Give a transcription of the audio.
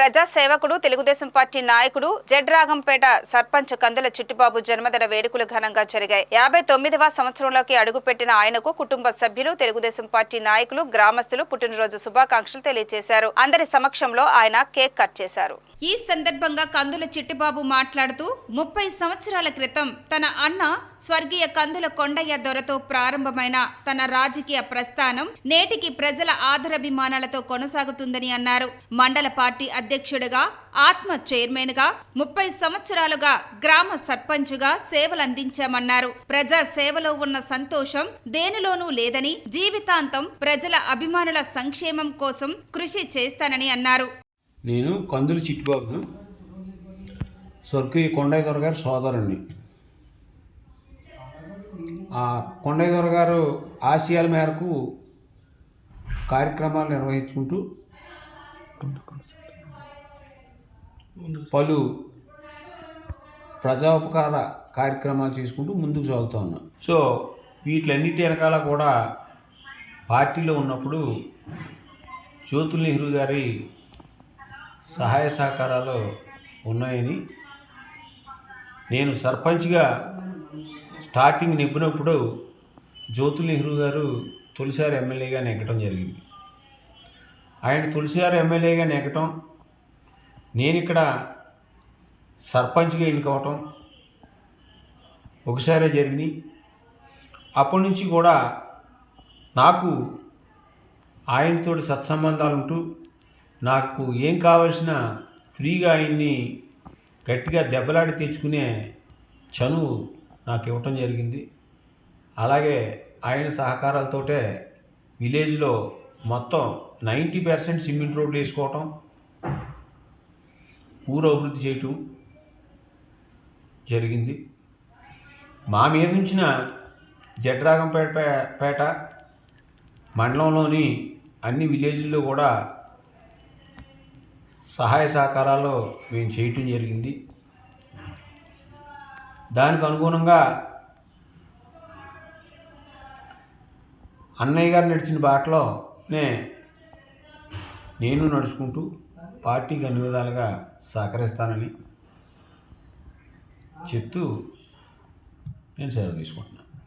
ప్రజా సేవకుడు తెలుగుదేశం పార్టీ నాయకుడు జడ్రాగంపేట సర్పంచ్ కందుల చిట్టిబాబు జన్మదిన వేడుకలు ఘనంగా జరిగాయి. 59వ సంవత్సరంలోకి అడుగుపెట్టిన ఆయనకు కుటుంబ సభ్యులు, తెలుగుదేశం పార్టీ నాయకులు, గ్రామస్తులు పుట్టినరోజు శుభాకాంక్షలు తెలియజేశారు. అందరి సమక్షంలో ఆయన కేక్ కట్ చేశారు. ఈ సందర్భంగా కందుల చిట్టిబాబు మాట్లాడుతూ 30 సంవత్సరాల క్రితం తన అన్న స్వర్గీయ కందుల కొండయ్య దొరతో ప్రారంభమైన తన రాజకీయ ప్రస్థానం నేటికి ప్రజల ఆదరాభిమానాలతో కొనసాగుతుందని అన్నారు. మండల పార్టీ అధ్యక్షుడిగా, ఆత్మ చైర్మన్గా 30 సంవత్సరాలుగా గ్రామ సర్పంచ్గా సేవలందించామన్నారు. ప్రజా సేవలో ఉన్న సంతోషం దేనిలోనూ లేదని, జీవితాంతం ప్రజల అభిమానుల సంక్షేమం కోసం కృషి చేస్తానని అన్నారు. నేను కందుల చిట్టిబాబును, స్వర్గీయ కొండయ్య దొర గారి సోదరుణ్ణి. కొండయ్య దొర గారు ఆశయాల మేరకు కార్యక్రమాలు నిర్వహించుకుంటూ పలు ప్రజా ఉపకార కార్యక్రమాలు చేసుకుంటూ ముందుకు సాగుతూ ఉన్నాం. సో వీటిలన్నిటి వెనకాల కూడా పార్టీలో ఉన్నప్పుడు జ్యోతుల్ నెహ్రూ గారి సహాయ సహకారాలు ఉన్నాయని, నేను సర్పంచ్గా స్టార్టింగ్ నింపినప్పుడు జ్యోతుల్ నెహ్రూ గారు తొలిసారి ఎమ్మెల్యేగా నెగ్గటం జరిగింది. ఆయన తొలిసారి ఎమ్మెల్యేగా నెగ్గటం, నేను ఇక్కడ సర్పంచ్గా ఎన్నుకోవటం ఒకసారే జరిగింది. అప్పటి నుంచి కూడా నాకు ఆయనతోటి సత్సంబంధాలు ఉంటూ నాకు ఏం కావాల్సిన ఫ్రీగా ఆయన్ని గట్టిగా దెబ్బలాడి తెచ్చుకునే చనువు నాకు ఇవ్వటం జరిగింది. అలాగే ఆయన సహకారాలతోటే విలేజ్లో మొత్తం 90% సిమెంట్ రోడ్లు వేసుకోవటం, ఊరు అభివృద్ధి చేయటం జరిగింది. మా మీద ఉంచిన జడ్రాగంపేట మండలంలోని అన్ని విలేజ్ల్లో కూడా సహాయ సహకారాలు మేము చేయటం జరిగింది. దానికి అనుగుణంగా అన్నయ్య గారు నడిచిన బాటలోనే నేను నడుచుకుంటూ పార్టీకి అన్ని విధాలుగా సహకరిస్తానని చెప్తూ నేను సెలవు తీసుకుంటున్నాను.